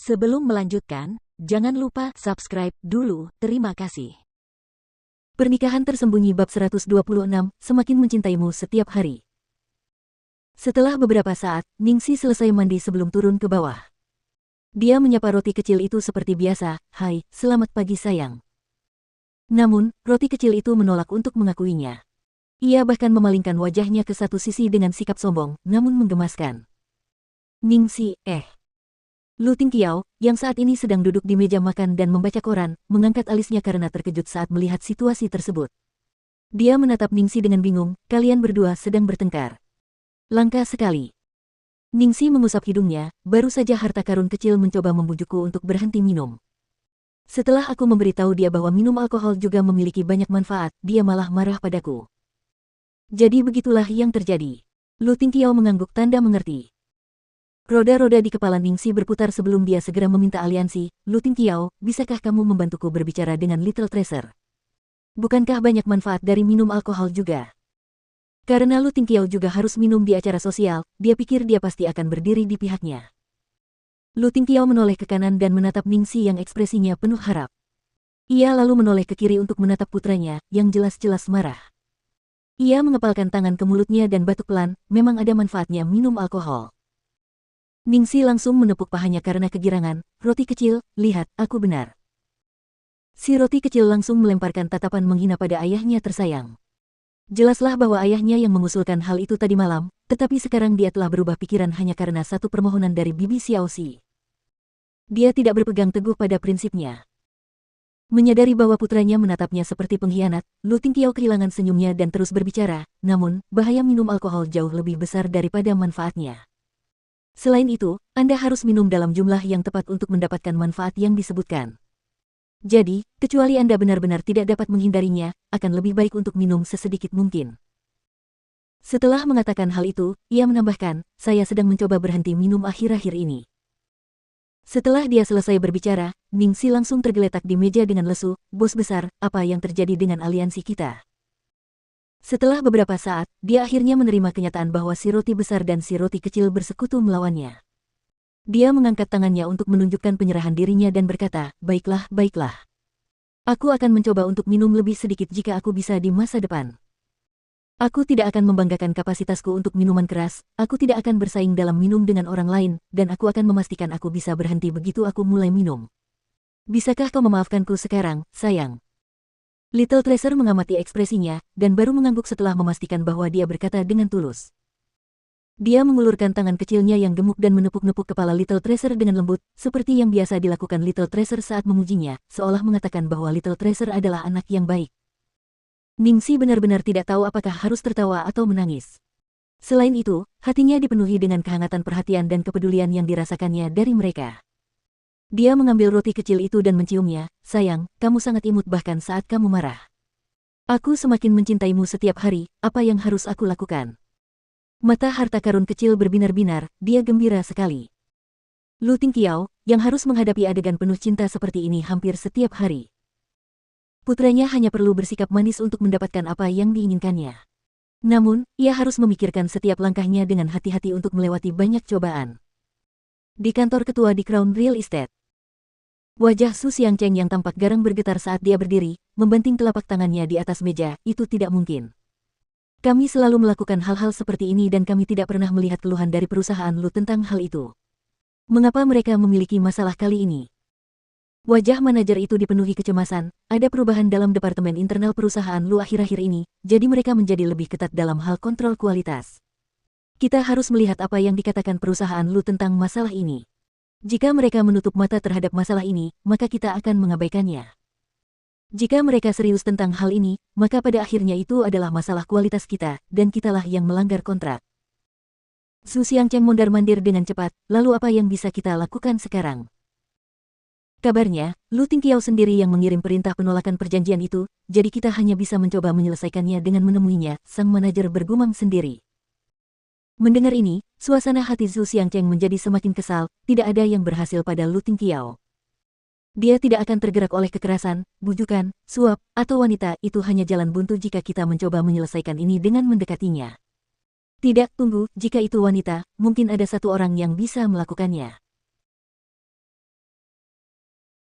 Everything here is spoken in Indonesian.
Sebelum melanjutkan, jangan lupa subscribe dulu, terima kasih. Pernikahan tersembunyi bab 126, semakin mencintaimu setiap hari. Setelah beberapa saat, Ningsi selesai mandi sebelum turun ke bawah. Dia menyapa roti kecil itu seperti biasa, "Hai, selamat pagi sayang." Namun, roti kecil itu menolak untuk mengakuinya. Ia bahkan memalingkan wajahnya ke satu sisi dengan sikap sombong, namun menggemaskan. "Ningsi, Lu Tingqiao, yang saat ini sedang duduk di meja makan dan membaca koran, mengangkat alisnya karena terkejut saat melihat situasi tersebut. Dia menatap Ningsi dengan bingung, "Kalian berdua sedang bertengkar." "Langka sekali." Ningsi mengusap hidungnya, "Baru saja harta karun kecil mencoba membujukku untuk berhenti minum. Setelah aku memberitahu dia bahwa minum alkohol juga memiliki banyak manfaat, dia malah marah padaku." "Jadi begitulah yang terjadi." Lu Tingqiao mengangguk tanda mengerti. Roda-roda di kepala Ningsi berputar sebelum dia segera meminta aliansi. "Lu Tingqiao, bisakah kamu membantuku berbicara dengan Little Treasure? Bukankah banyak manfaat dari minum alkohol juga?" Karena Lu Tingqiao juga harus minum di acara sosial, dia pikir dia pasti akan berdiri di pihaknya. Lu Tingqiao menoleh ke kanan dan menatap Ningsi yang ekspresinya penuh harap. Ia lalu menoleh ke kiri untuk menatap putranya, yang jelas-jelas marah. Ia mengepalkan tangan ke mulutnya dan batuk pelan, memang ada manfaatnya minum alkohol. Ningsi langsung menepuk pahanya karena kegirangan. "Roti kecil, lihat, aku benar." Si roti kecil langsung melemparkan tatapan menghina pada ayahnya tersayang. Jelaslah bahwa ayahnya yang mengusulkan hal itu tadi malam, tetapi sekarang dia telah berubah pikiran hanya karena satu permohonan dari Bibi Xiaoxi. Dia tidak berpegang teguh pada prinsipnya. Menyadari bahwa putranya menatapnya seperti pengkhianat, Lu Tingqiao kehilangan senyumnya dan terus berbicara, "Namun, bahaya minum alkohol jauh lebih besar daripada manfaatnya. Selain itu, Anda harus minum dalam jumlah yang tepat untuk mendapatkan manfaat yang disebutkan. Jadi, kecuali Anda benar-benar tidak dapat menghindarinya, akan lebih baik untuk minum sesedikit mungkin." Setelah mengatakan hal itu, ia menambahkan, "Saya sedang mencoba berhenti minum akhir-akhir ini." Setelah dia selesai berbicara, Ningsi langsung tergeletak di meja dengan lesu, "Bos besar, apa yang terjadi dengan aliansi kita?" Setelah beberapa saat, dia akhirnya menerima kenyataan bahwa si roti besar dan si roti kecil bersekutu melawannya. Dia mengangkat tangannya untuk menunjukkan penyerahan dirinya dan berkata, "Baiklah, baiklah. Aku akan mencoba untuk minum lebih sedikit jika aku bisa di masa depan. Aku tidak akan membanggakan kapasitasku untuk minuman keras, aku tidak akan bersaing dalam minum dengan orang lain, dan aku akan memastikan aku bisa berhenti begitu aku mulai minum. Bisakah kau memaafkanku sekarang, sayang?" Little Treasure mengamati ekspresinya, dan baru mengangguk setelah memastikan bahwa dia berkata dengan tulus. Dia mengulurkan tangan kecilnya yang gemuk dan menepuk-nepuk kepala Little Treasure dengan lembut, seperti yang biasa dilakukan Little Treasure saat memujinya, seolah mengatakan bahwa Little Treasure adalah anak yang baik. Ningsi benar-benar tidak tahu apakah harus tertawa atau menangis. Selain itu, hatinya dipenuhi dengan kehangatan perhatian dan kepedulian yang dirasakannya dari mereka. Dia mengambil roti kecil itu dan menciumnya. "Sayang, kamu sangat imut bahkan saat kamu marah. Aku semakin mencintaimu setiap hari, apa yang harus aku lakukan?" Mata harta karun kecil berbinar-binar, dia gembira sekali. Lu Tingqiao, yang harus menghadapi adegan penuh cinta seperti ini hampir setiap hari. Putranya hanya perlu bersikap manis untuk mendapatkan apa yang diinginkannya. Namun, ia harus memikirkan setiap langkahnya dengan hati-hati untuk melewati banyak cobaan. Di kantor ketua di Crown Real Estate. Wajah Su Xiangcheng yang tampak garang bergetar saat dia berdiri, membanting telapak tangannya di atas meja. "Itu tidak mungkin. Kami selalu melakukan hal-hal seperti ini dan kami tidak pernah melihat keluhan dari perusahaan Lu tentang hal itu. Mengapa mereka memiliki masalah kali ini?" Wajah manajer itu dipenuhi kecemasan, ada perubahan dalam departemen internal perusahaan Lu akhir-akhir ini, jadi mereka menjadi lebih ketat dalam hal kontrol kualitas. Kita harus melihat apa yang dikatakan perusahaan Lu tentang masalah ini. Jika mereka menutup mata terhadap masalah ini, maka kita akan mengabaikannya. Jika mereka serius tentang hal ini, maka pada akhirnya itu adalah masalah kualitas kita, dan kitalah yang melanggar kontrak. Su Xiangcheng mondar-mandir dengan cepat, "Lalu apa yang bisa kita lakukan sekarang?" Kabarnya, Lu Tingqiao sendiri yang mengirim perintah penolakan perjanjian itu, jadi kita hanya bisa mencoba menyelesaikannya dengan menemuinya, sang manajer bergumam sendiri. Mendengar ini, suasana hati Su Xiangcheng menjadi semakin kesal, tidak ada yang berhasil pada Lu Tingqiao. Dia tidak akan tergerak oleh kekerasan, bujukan, suap, atau wanita, itu hanya jalan buntu jika kita mencoba menyelesaikan ini dengan mendekatinya. Tidak, tunggu, jika itu wanita, mungkin ada satu orang yang bisa melakukannya.